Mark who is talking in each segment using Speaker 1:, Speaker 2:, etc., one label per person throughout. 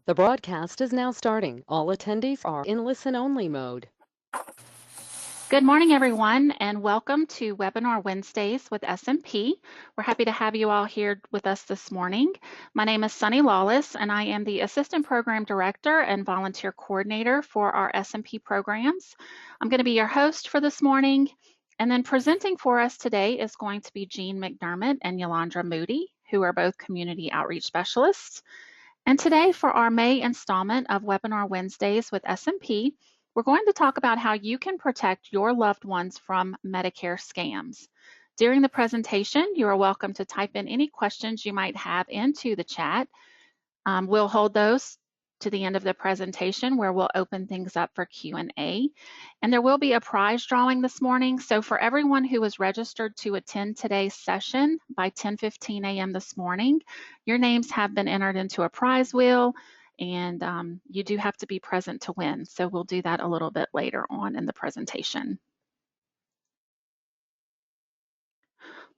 Speaker 1: The broadcast is now starting. All attendees are in listen-only mode.
Speaker 2: Good morning, everyone, and welcome to Webinar Wednesdays with SMP. We're happy to have you all here with us this morning. My name is Sunny Lawless, and I am the Assistant Program Director and Volunteer Coordinator for our SMP programs. I'm going to be your host for this morning, and then presenting for us today is going to be Jean McDermott and Yolandra Moody, who are both Community Outreach Specialists. And today, for our May installment of Webinar Wednesdays with SMP, we're going to talk about how you can protect your loved ones from Medicare scams. During the presentation, you are welcome to type in any questions you might have into the chat. We'll hold those to the end of the presentation where we'll open things up for Q&A. And there will be a prize drawing this morning. So for everyone who is registered to attend today's session by 10:15 a.m. this morning, your names have been entered into a prize wheel, and you do have to be present to win. So we'll do that a little bit later on in the presentation.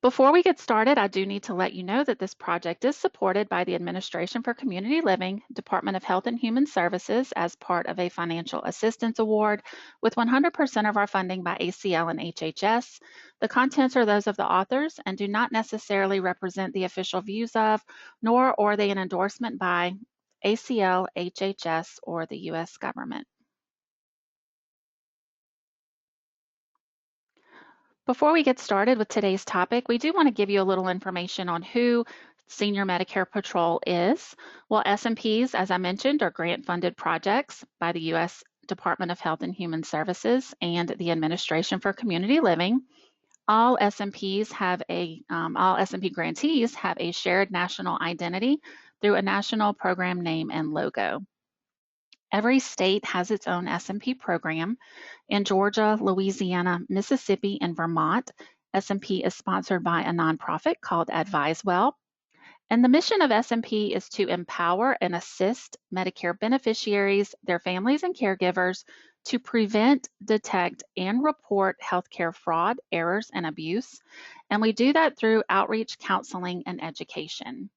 Speaker 2: Before we get started, I do need to let you know that this project is supported by the Administration for Community Living, Department of Health and Human Services as part of a financial assistance award with 100% of our funding by ACL and HHS. The contents are those of the authors and do not necessarily represent the official views of, nor are they an endorsement by ACL, HHS, or the U.S. government. Before we get started with today's topic, we do want to give you a little information on who Senior Medicare Patrol is. Well, SMPs, as I mentioned, are grant-funded projects by the U.S. Department of Health and Human Services and the Administration for Community Living. All SMP grantees have a shared national identity through a national program name and logo. Every state has its own SMP program. In Georgia, Louisiana, Mississippi, and Vermont, SMP is sponsored by a nonprofit called AdviseWell. And the mission of SMP is to empower and assist Medicare beneficiaries, their families, and caregivers to prevent, detect, and report healthcare fraud, errors, and abuse. And we do that through outreach, counseling, and education.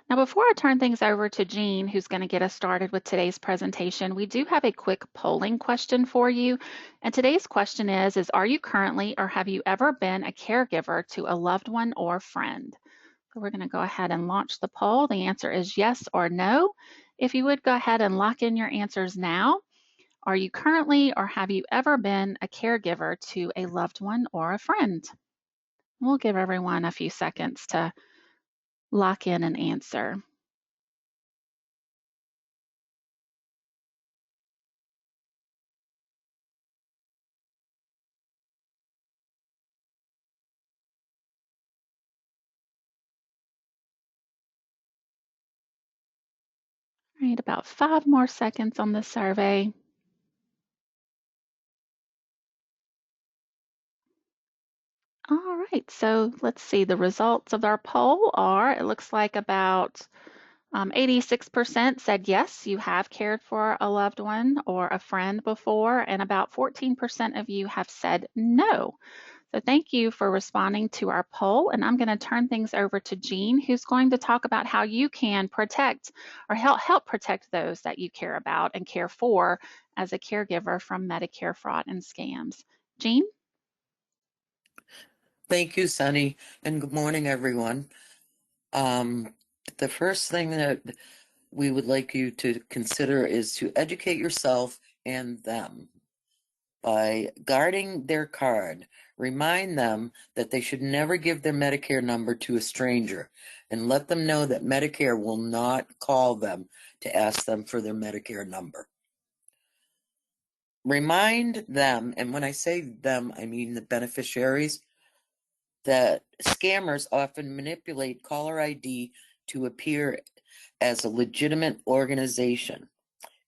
Speaker 2: Now, before I turn things over to Jean, who's going to get us started with today's presentation, we do have a quick polling question for you. And today's question is are you currently or have you ever been a caregiver to a loved one or friend? So we're going to go ahead and launch the poll. The answer is yes or no. If you would go ahead and lock in your answers now. Are you currently or have you ever been a caregiver to a loved one or a friend? We'll give everyone a few seconds to lock in an answer. All right, about 5 more seconds on the survey. All right, so let's see. The results of our poll are, it looks like about 86% said yes, you have cared for a loved one or a friend before, and about 14% of you have said no. So thank you for responding to our poll, and I'm going to turn things over to Jean, who's going to talk about how you can protect or help protect those that you care about and care for as a caregiver from Medicare fraud and scams. Jean?
Speaker 3: Thank you, Sunny, and good morning, everyone. The first thing that we would like you to consider is to educate yourself and them. By guarding their card, remind them that they should never give their Medicare number to a stranger, and let them know that Medicare will not call them to ask them for their Medicare number. Remind them, and when I say them, I mean the beneficiaries, that scammers often manipulate caller ID to appear as a legitimate organization.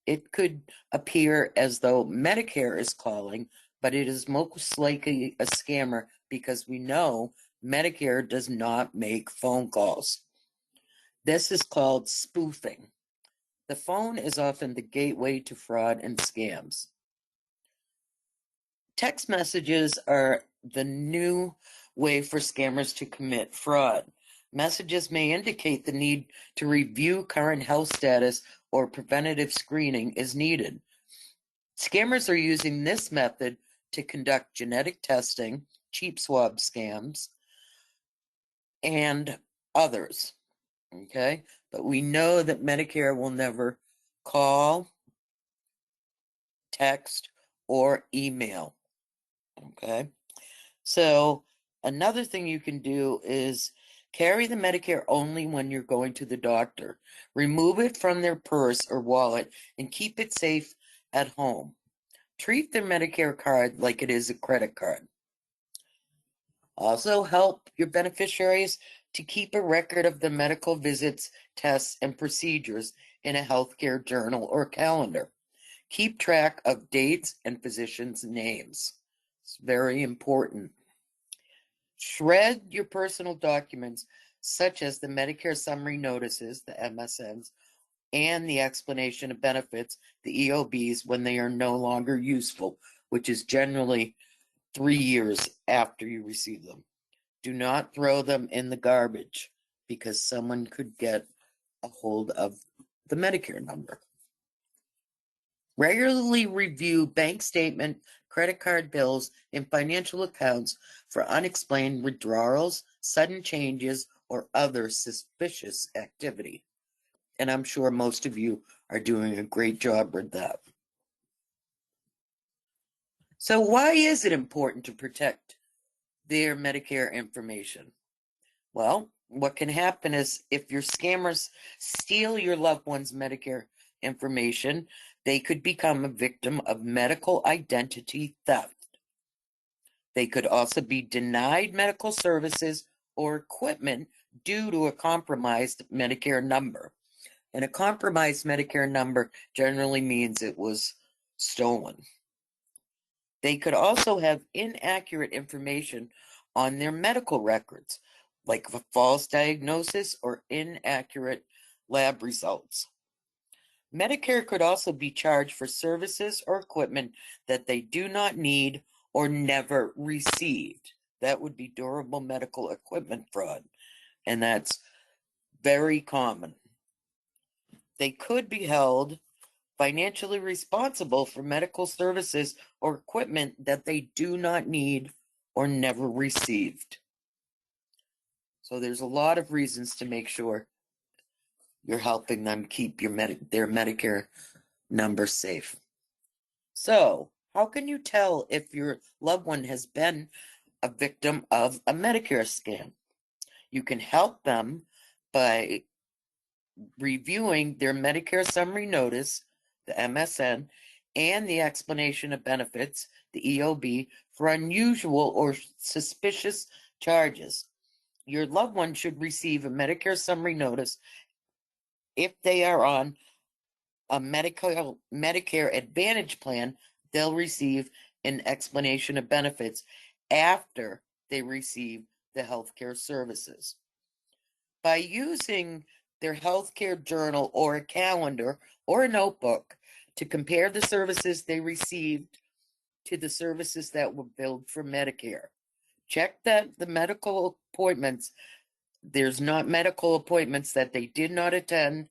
Speaker 3: It could appear as though Medicare is calling, but it is most likely a scammer because we know Medicare does not make phone calls. This is called spoofing. The phone is often the gateway to fraud and scams. Text messages are the new way for scammers to commit fraud. Messages may indicate the need to review current health status or preventative screening is needed. Scammers are using this method to conduct genetic testing, cheap swab scams, and others. Okay, but we know that Medicare will never call, text, or email. Okay, so another thing you can do is carry the Medicare only when you're going to the doctor. Remove it from their purse or wallet and keep it safe at home. Treat their Medicare card like it is a credit card. Also, help your beneficiaries to keep a record of the medical visits, tests, and procedures in a healthcare journal or calendar. Keep track of dates and physicians' names. It's very important. Shred your personal documents, such as the Medicare summary notices, the MSNs, and the explanation of benefits, the EOBs, when they are no longer useful, which is generally 3 years after you receive them. Do not throw them in the garbage because someone could get a hold of the Medicare number. Regularly review bank statement, credit card bills, and financial accounts for unexplained withdrawals, sudden changes, or other suspicious activity. And I'm sure most of you are doing a great job with that. So why is it important to protect their Medicare information? Well, what can happen is if your scammers steal your loved one's Medicare information, they could become a victim of medical identity theft. They could also be denied medical services or equipment due to a compromised Medicare number. And a compromised Medicare number generally means it was stolen. They could also have inaccurate information on their medical records, like a false diagnosis or inaccurate lab results. Medicare could also be charged for services or equipment that they do not need or never received. That would be durable medical equipment fraud, and that's very common. They could be held financially responsible for medical services or equipment that they do not need or never received. So there's a lot of reasons to make sure you're helping them keep their Medicare number safe. So, how can you tell if your loved one has been a victim of a Medicare scam? You can help them by reviewing their Medicare summary notice, the MSN, and the explanation of benefits, the EOB, for unusual or suspicious charges. Your loved one should receive a Medicare summary notice if they are on a Medicare Advantage plan. They'll receive an explanation of benefits after they receive the healthcare services. By using their healthcare journal or a calendar or a notebook to compare the services they received to the services that were billed for Medicare. Check that the medical appointments, there's not medical appointments that they did not attend,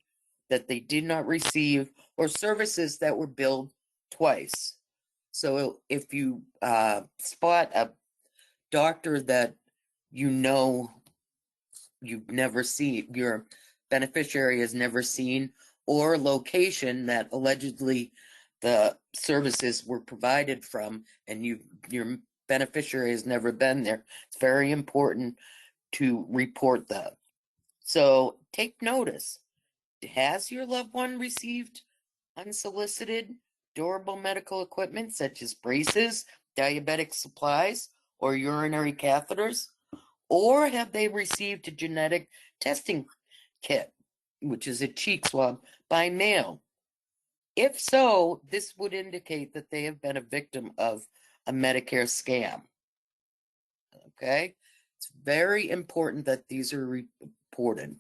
Speaker 3: that they did not receive, or services that were billed twice. So if you spot a doctor that you know you've never seen, your beneficiary has never seen, or location that allegedly the services were provided from, and your beneficiary has never been there, it's very important to report that. So take notice. Has your loved one received unsolicited durable medical equipment such as braces, diabetic supplies, or urinary catheters? Or have they received a genetic testing kit, which is a cheek swab, by mail? If so, this would indicate that they have been a victim of a Medicare scam. Okay? It's very important that these are reported.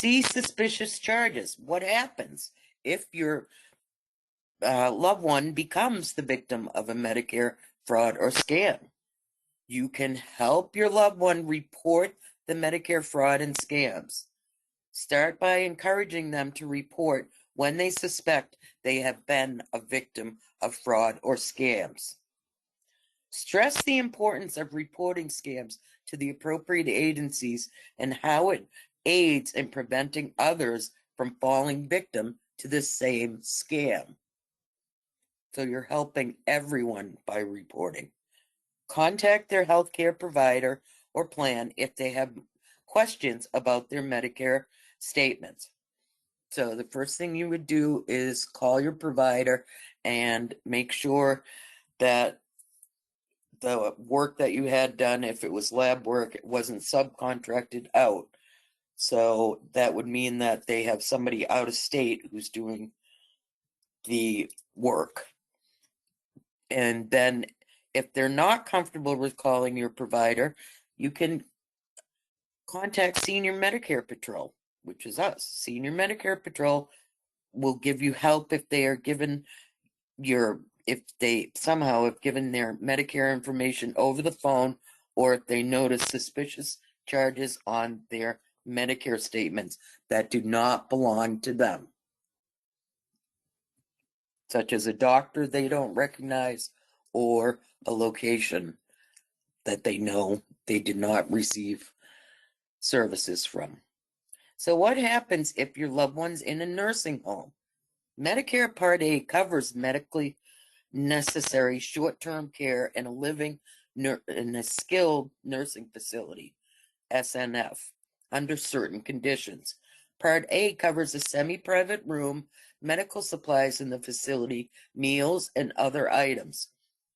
Speaker 3: See suspicious charges. What happens if your loved one becomes the victim of a Medicare fraud or scam? You can help your loved one report the Medicare fraud and scams. Start by encouraging them to report when they suspect they have been a victim of fraud or scams. Stress the importance of reporting scams to the appropriate agencies and how it aids in preventing others from falling victim to the same scam. So you're helping everyone by reporting. Contact their healthcare provider or plan if they have questions about their Medicare statements. So the first thing you would do is call your provider and make sure that the work that you had done, if it was lab work, it wasn't subcontracted out. So that would mean that they have somebody out of state who's doing the work. And then if they're not comfortable with calling your provider, you can contact Senior Medicare Patrol, which is us. Senior Medicare Patrol will give you help if they are given if they somehow have given their Medicare information over the phone, or if they notice suspicious charges on their Medicare statements that do not belong to them, such as a doctor they don't recognize or a location that they know they did not receive services from. So what happens if your loved one's in a nursing home? Medicare Part A covers medically necessary short-term care and a living in a skilled nursing facility, SNF, under certain conditions. Part A covers a semi-private room, medical supplies in the facility, meals, and other items.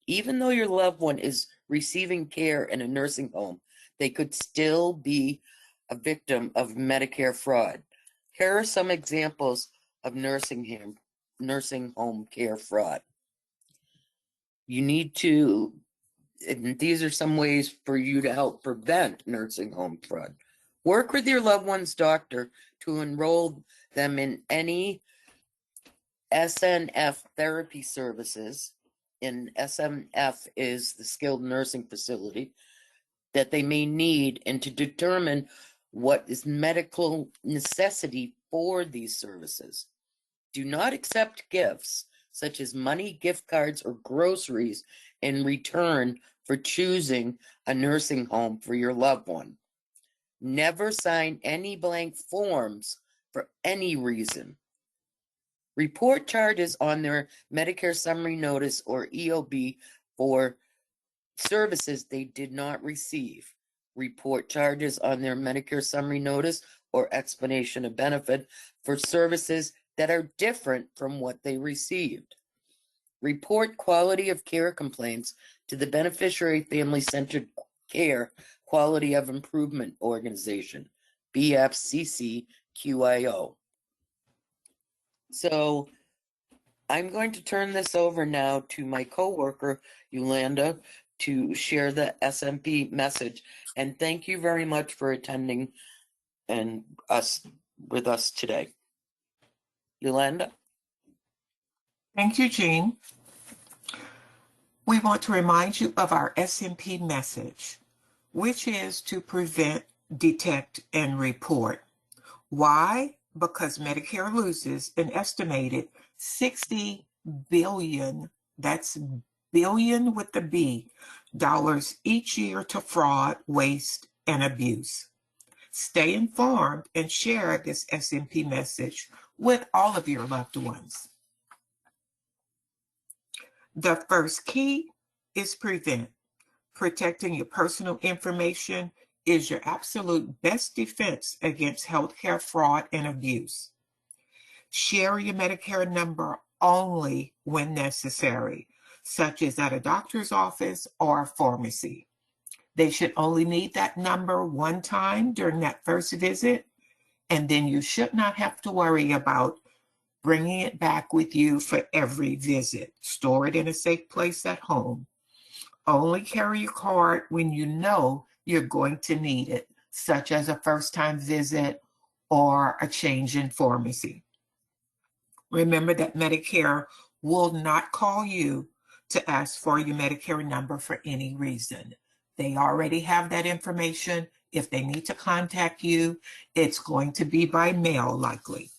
Speaker 3: Even though your loved one is receiving care in a nursing home, they could still be a victim of Medicare fraud. Here are some examples of nursing home care fraud. You need to, and these are some ways for you to help prevent nursing home fraud. Work with your loved one's doctor to enroll them in any SNF therapy services, and SNF is the skilled nursing facility, that they may need, and to determine what is medical necessity for these services. Do not accept gifts such as money, gift cards, or groceries in return for choosing a nursing home for your loved one. Never sign any blank forms for any reason. Report charges on their Medicare summary notice or EOB for services they did not receive. Report charges on their Medicare summary notice or explanation of benefit for services that are different from what they received. Report quality of care complaints to the Beneficiary Family Centered Care Quality of Improvement Organization, BFCCQIO. So I'm going to turn this over now to my coworker, Yolanda, to share the SMP message. And thank you very much for attending and with us today. Yolanda?
Speaker 4: Thank you, Jean. We want to remind you of our SMP message, which is to prevent, detect, and report. Why? Because Medicare loses an estimated $60 billion, that's billion with the B, dollars each year to fraud, waste, and abuse. Stay informed and share this SMP message with all of your loved ones. The first key is prevent. Protecting your personal information is your absolute best defense against healthcare fraud and abuse. Share your Medicare number only when necessary, such as at a doctor's office or a pharmacy. They should only need that number one time during that first visit, and then you should not have to worry about bringing it back with you for every visit. Store it in a safe place at home. Only carry your card when you know you're going to need it, such as a first-time visit or a change in pharmacy. Remember that Medicare will not call you to ask for your Medicare number for any reason. They already have that information. If they need to contact you, it's going to be by mail likely.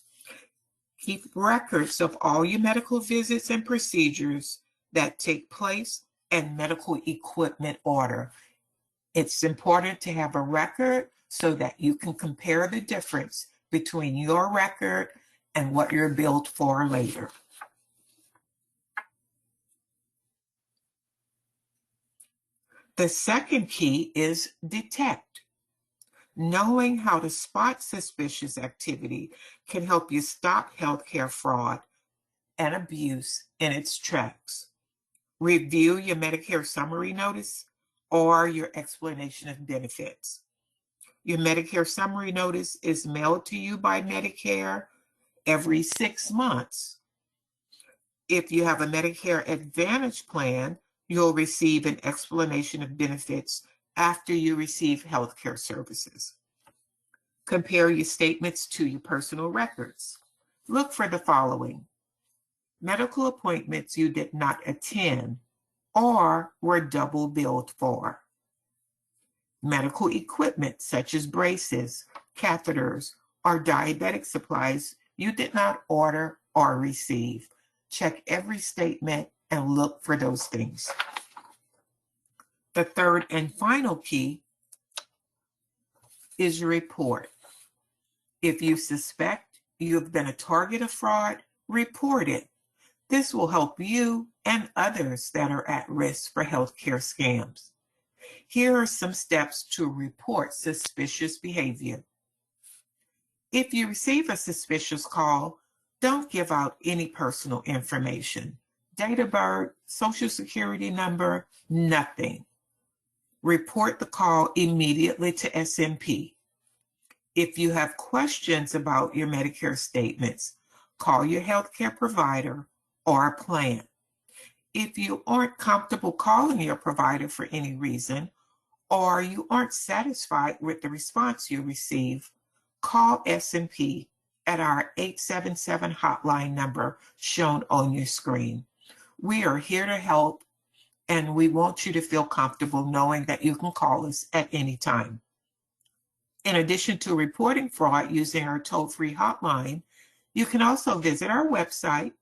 Speaker 4: Keep records of all your medical visits and procedures that take place and medical equipment order. It's important to have a record so that you can compare the difference between your record and what you're billed for later. The second key is detect. Knowing how to spot suspicious activity can help you stop healthcare fraud and abuse in its tracks. Review your Medicare summary notice or your explanation of benefits. Your Medicare summary notice is mailed to you by Medicare every 6 months. If you have a Medicare Advantage plan, you'll receive an explanation of benefits after you receive healthcare services. Compare your statements to your personal records. Look for the following: medical appointments you did not attend or were double billed for. Medical equipment such as braces, catheters, or diabetic supplies you did not order or receive. Check every statement and look for those things. The third and final key is your report. If you suspect you have been a target of fraud, report it. This will help you and others that are at risk for healthcare scams. Here are some steps to report suspicious behavior. If you receive a suspicious call, don't give out any personal information. Date of birth, social security number, nothing. Report the call immediately to SMP. If you have questions about your Medicare statements, call your healthcare provider or a plan. If you aren't comfortable calling your provider for any reason, or you aren't satisfied with the response you receive, call SMP at our 877 hotline number shown on your screen. We are here to help, and we want you to feel comfortable knowing that you can call us at any time. In addition to reporting fraud using our toll-free hotline, you can also visit our website,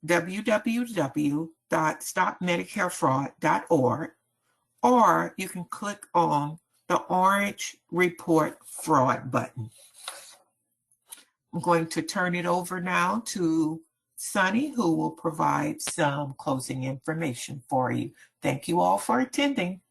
Speaker 4: www.stopmedicarefraud.org, or you can click on the orange Report Fraud button. I'm going to turn it over now to Sunny, who will provide some closing information for you. Thank you all for attending.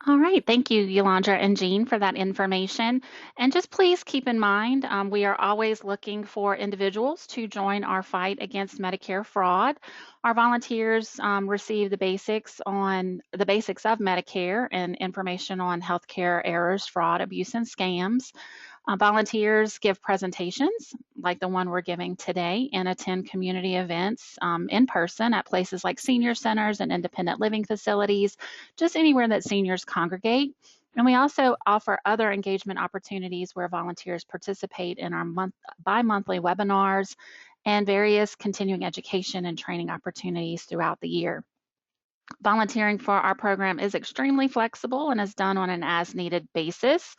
Speaker 2: All right, thank you, Yolanda and Jean, for that information. And just please keep in mind, we are always looking for individuals to join our fight against Medicare fraud. Our volunteers receive the basics of Medicare and information on healthcare errors, fraud, abuse, and scams. Volunteers give presentations like the one we're giving today and attend community events in person at places like senior centers and independent living facilities, just anywhere that seniors congregate. And we also offer other engagement opportunities where volunteers participate in our bi-monthly webinars and various continuing education and training opportunities throughout the year. Volunteering for our program is extremely flexible and is done on an as-needed basis.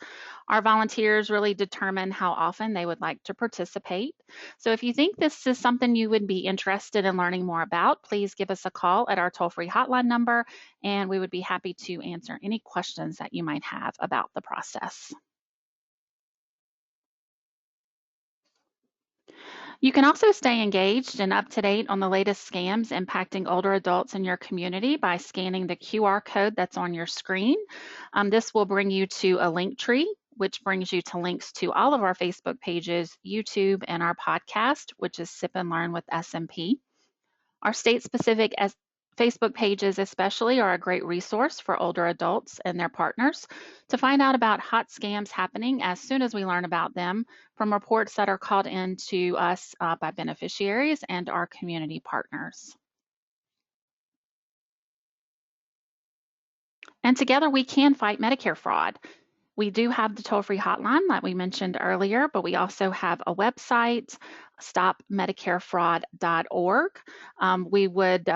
Speaker 2: Our volunteers really determine how often they would like to participate. So if you think this is something you would be interested in learning more about, please give us a call at our toll-free hotline number, and we would be happy to answer any questions that you might have about the process. You can also stay engaged and up to date on the latest scams impacting older adults in your community by scanning the QR code that's on your screen. This will bring you to a link tree, which brings you to links to all of our Facebook pages, YouTube, and our podcast, which is Sip and Learn with SMP. Our state-specific Facebook pages especially are a great resource for older adults and their partners to find out about hot scams happening as soon as we learn about them from reports that are called in to us by beneficiaries and our community partners. And together we can fight Medicare fraud. We do have the toll-free hotline that we mentioned earlier, but we also have a website, stopmedicarefraud.org. We would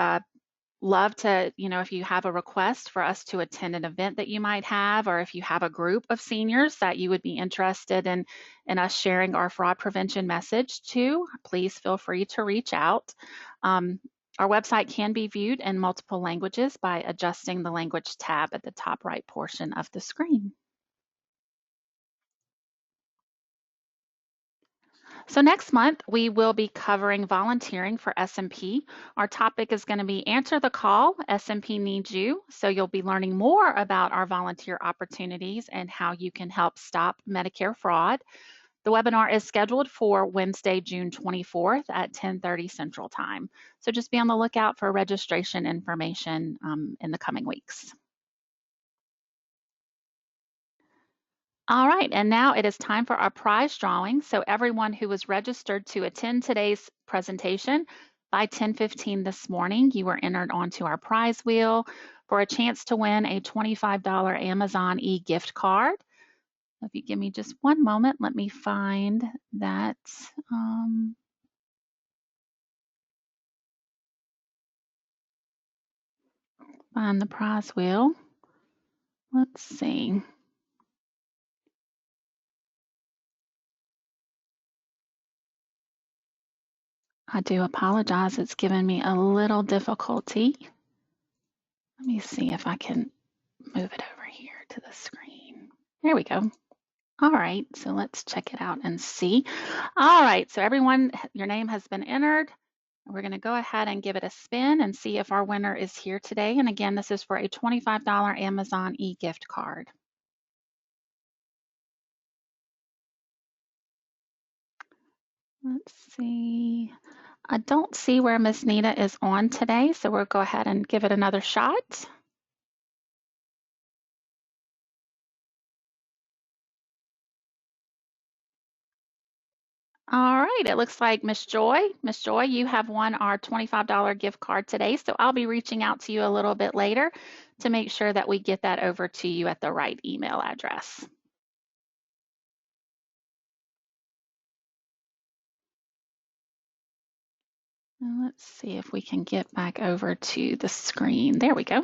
Speaker 2: love to, if you have a request for us to attend an event that you might have, or if you have a group of seniors that you would be interested in us sharing our fraud prevention message to, please feel free to reach out. Our website can be viewed in multiple languages by adjusting the language tab at the top right portion of the screen. So next month, we will be covering volunteering for SMP. Our topic is going to be Answer the Call, SMP Needs You. So you'll be learning more about our volunteer opportunities and how you can help stop Medicare fraud. The webinar is scheduled for Wednesday, June 24th at 10:30 Central Time. So just be on the lookout for registration information in the coming weeks. All right, and now it is time for our prize drawing. So everyone who was registered to attend today's presentation by 10:15 this morning, you were entered onto our prize wheel for a chance to win a $25 Amazon e-gift card. If you give me just one moment, let me find that. Find the prize wheel. Let's see. I do apologize, it's given me a little difficulty. Let me see if I can move it over here to the screen. There we go. All right, so let's check it out and see. All right, so everyone, your name has been entered. We're going to go ahead and give it a spin and see if our winner is here today. And again, this is for a $25 Amazon e-gift card. Let's see. I don't see where Miss Nita is on today, so we'll go ahead and give it another shot. All right, it looks like Miss Joy. Miss Joy, you have won our $25 gift card today, so I'll be reaching out to you a little bit later to make sure that we get that over to you at the right email address. Now let's see if we can get back over to the screen. There we go.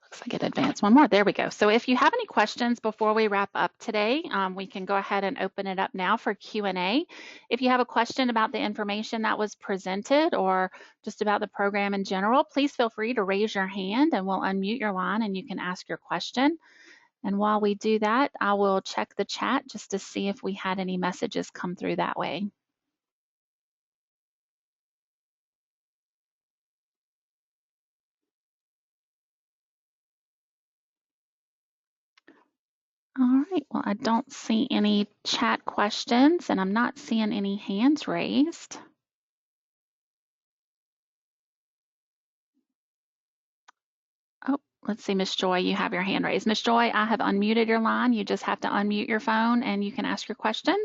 Speaker 2: Looks like it advanced one more. There we go. So if you have any questions before we wrap up today, we can go ahead and open it up now for Q&A. If you have a question about the information that was presented or just about the program in general, please feel free to raise your hand and we'll unmute your line and you can ask your question. And while we do that, I will check the chat just to see if we had any messages come through that way. All right, well, I don't see any chat questions and I'm not seeing any hands raised. Oh, let's see, Miss Joy, you have your hand raised. Miss Joy, I have unmuted your line. You just have to unmute your phone and you can ask your question.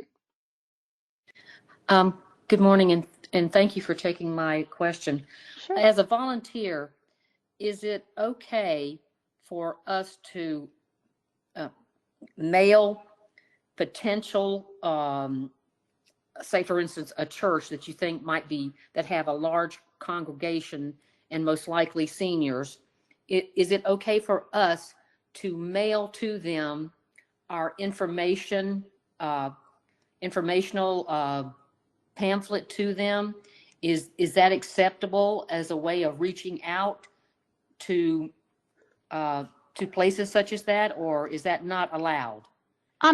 Speaker 5: Good morning, and thank you for taking my question.
Speaker 2: Sure.
Speaker 5: As a volunteer, is it okay for us to mail potential, say for instance, a church that you think might be, that have a large congregation and most likely seniors, is it okay for us to mail to them our informational pamphlet to them? Is that acceptable as a way of reaching out to places such as that, or is that not allowed?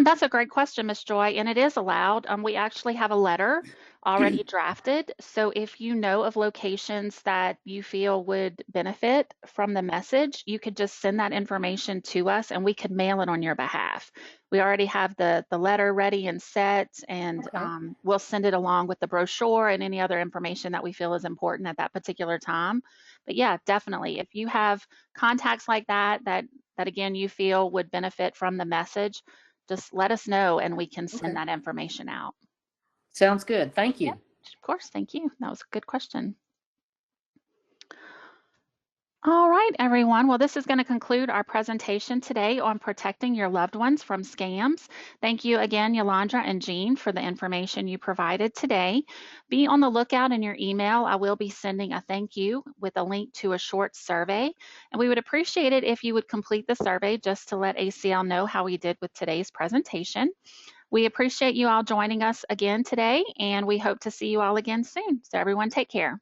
Speaker 2: That's a great question, Miss Joy, and it is allowed. We actually have a letter already drafted. So if you know of locations that you feel would benefit from the message, you could just send that information to us and we could mail it on your behalf. We already have the letter ready and set, and
Speaker 5: Okay.
Speaker 2: we'll send it along with the brochure and any other information that we feel is important at that particular time. But yeah, definitely, if you have contacts like that again you feel would benefit from the message, just let us know and we can send that information out.
Speaker 5: Sounds good. Thank you.
Speaker 2: Yeah, of course. Thank you. That was a good question. All right, everyone. Well, this is going to conclude our presentation today on protecting your loved ones from scams. Thank you again, Yolanda and Jean, for the information you provided today. Be on the lookout in your email. I will be sending a thank you with a link to a short survey. And we would appreciate it if you would complete the survey just to let ACL know how we did with today's presentation. We appreciate you all joining us again today, and we hope to see you all again soon. So everyone take care.